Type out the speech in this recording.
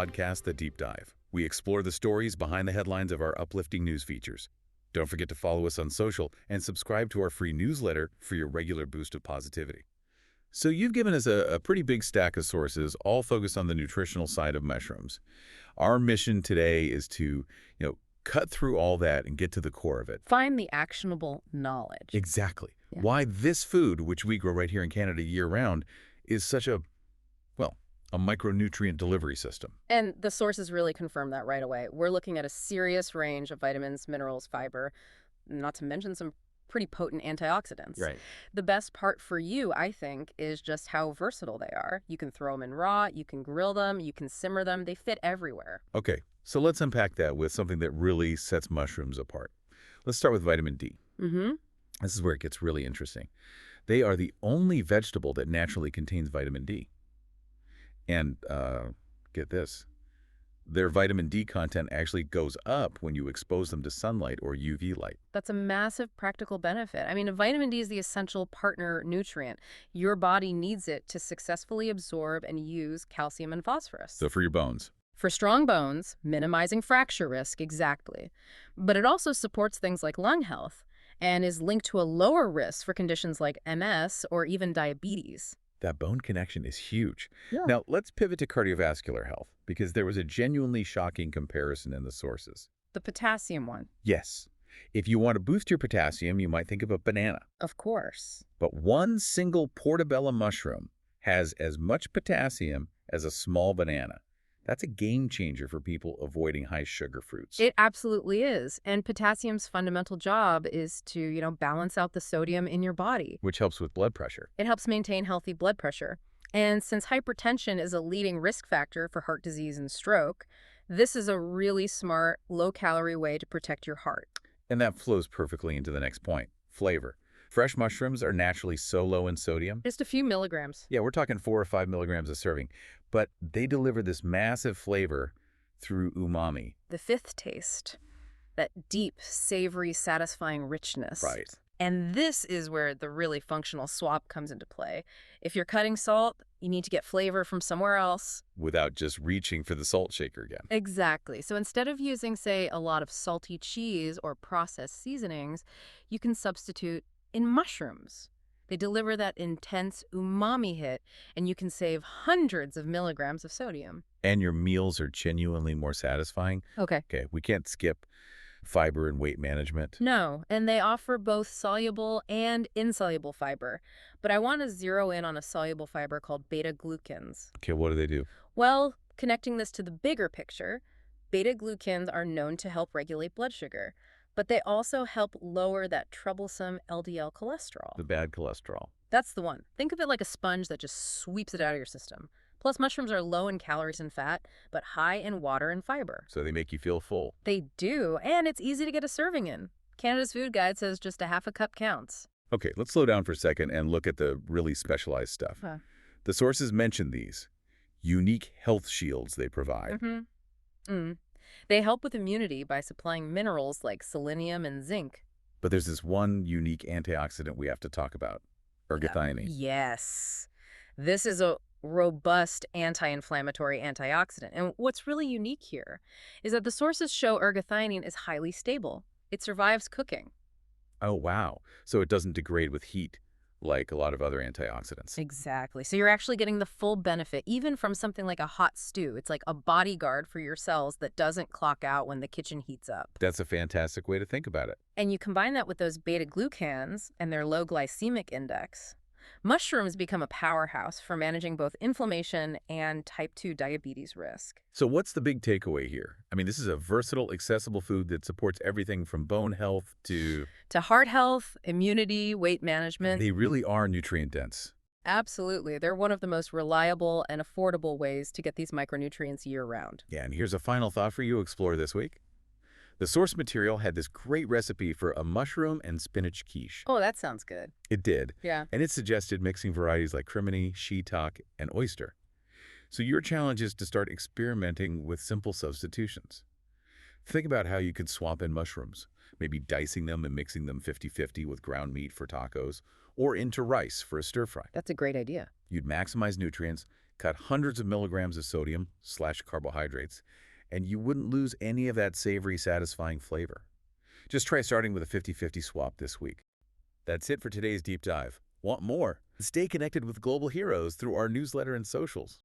podcast, The Deep Dive. We explore the stories behind the headlines of our uplifting news features. Don't forget to follow us on social and subscribe to our free newsletter for your regular boost of positivity. So you've given us a pretty big stack of sources, all focused on the nutritional side of mushrooms. Our mission today is to, cut through all that and get to the core of it. Find the actionable knowledge. Exactly. Yeah. Why this food, which we grow right here in Canada year-round, is such a micronutrient delivery system. And the sources really confirm that right away. We're looking at a serious range of vitamins, minerals, fiber, not to mention some pretty potent antioxidants. Right. The best part for you, I think, is just how versatile they are. You can throw them in raw, you can grill them, you can simmer them. They fit everywhere. Okay, so let's unpack that with something that really sets mushrooms apart. Let's start with vitamin D. Mm-hmm. This is where it gets really interesting. They are the only vegetable that naturally contains vitamin D. And get this, their vitamin D content actually goes up when you expose them to sunlight or UV light. That's a massive practical benefit. I mean, vitamin D is the essential partner nutrient. Your body needs it to successfully absorb and use calcium and phosphorus. So for your bones. For strong bones, minimizing fracture risk, exactly. But it also supports things like lung health and is linked to a lower risk for conditions like MS or even diabetes. That bone connection is huge. Yeah. Now, let's pivot to cardiovascular health, because there was a genuinely shocking comparison in the sources. The potassium one. Yes. If you want to boost your potassium, you might think of a banana. Of course. But one single portobello mushroom has as much potassium as a small banana. That's a game changer for people avoiding high-sugar fruits. It absolutely is. And potassium's fundamental job is to, balance out the sodium in your body. Which helps with blood pressure. It helps maintain healthy blood pressure. And since hypertension is a leading risk factor for heart disease and stroke, this is a really smart, low-calorie way to protect your heart. And that flows perfectly into the next point, flavor. Fresh mushrooms are naturally so low in sodium. Just a few milligrams. Yeah, we're talking 4 or 5 milligrams a serving. But they deliver this massive flavor through umami. The fifth taste, that deep, savory, satisfying richness. Right. And this is where the really functional swap comes into play. If you're cutting salt, you need to get flavor from somewhere else. Without just reaching for the salt shaker again. Exactly. So instead of using, say, a lot of salty cheese or processed seasonings, you can substitute in mushrooms. They deliver that intense umami hit, and you can save hundreds of milligrams of sodium. And your meals are genuinely more satisfying. Okay. Okay, we can't skip fiber and weight management. No, and they offer both soluble and insoluble fiber. But I want to zero in on a soluble fiber called beta-glucans. Okay, what do they do? Well, connecting this to the bigger picture, beta-glucans are known to help regulate blood sugar. But they also help lower that troublesome LDL cholesterol. The bad cholesterol. That's the one. Think of it like a sponge that just sweeps it out of your system. Plus, mushrooms are low in calories and fat, but high in water and fiber. So they make you feel full. They do, and it's easy to get a serving in. Canada's Food Guide says just a half a cup counts. Okay, let's slow down for a second and look at the really specialized stuff. Huh. The sources mention these unique health shields they provide. They help with immunity by supplying minerals like selenium and zinc. But there's this one unique antioxidant we have to talk about, ergothioneine. Yes. This is a robust anti-inflammatory antioxidant. And what's really unique here is that the sources show ergothioneine is highly stable. It survives cooking. Oh, wow. So it doesn't degrade with heat like a lot of other antioxidants. Exactly. So you're actually getting the full benefit, even from something like a hot stew. It's like a bodyguard for your cells that doesn't clock out when the kitchen heats up. That's a fantastic way to think about it. And you combine that with those beta-glucans and their low glycemic index. Mushrooms become a powerhouse for managing both inflammation and type 2 diabetes risk. So what's the big takeaway here? I mean, this is a versatile, accessible food that supports everything from bone health to heart health, immunity, weight management. They really are nutrient dense. Absolutely. They're one of the most reliable and affordable ways to get these micronutrients year-round. Yeah, and here's a final thought for you to explore this week. The source material had this great recipe for a mushroom and spinach quiche. Oh, that sounds good. It did. Yeah. And it suggested mixing varieties like crimini, shiitake, and oyster. So your challenge is to start experimenting with simple substitutions. Think about how you could swap in mushrooms, maybe dicing them and mixing them 50-50 with ground meat for tacos, or into rice for a stir-fry. That's a great idea. You'd maximize nutrients, cut hundreds of milligrams of sodium / carbohydrates, and you wouldn't lose any of that savory, satisfying flavor. Just try starting with a 50-50 swap this week. That's it for today's deep dive. Want more? Stay connected with global heroes through our newsletter and socials.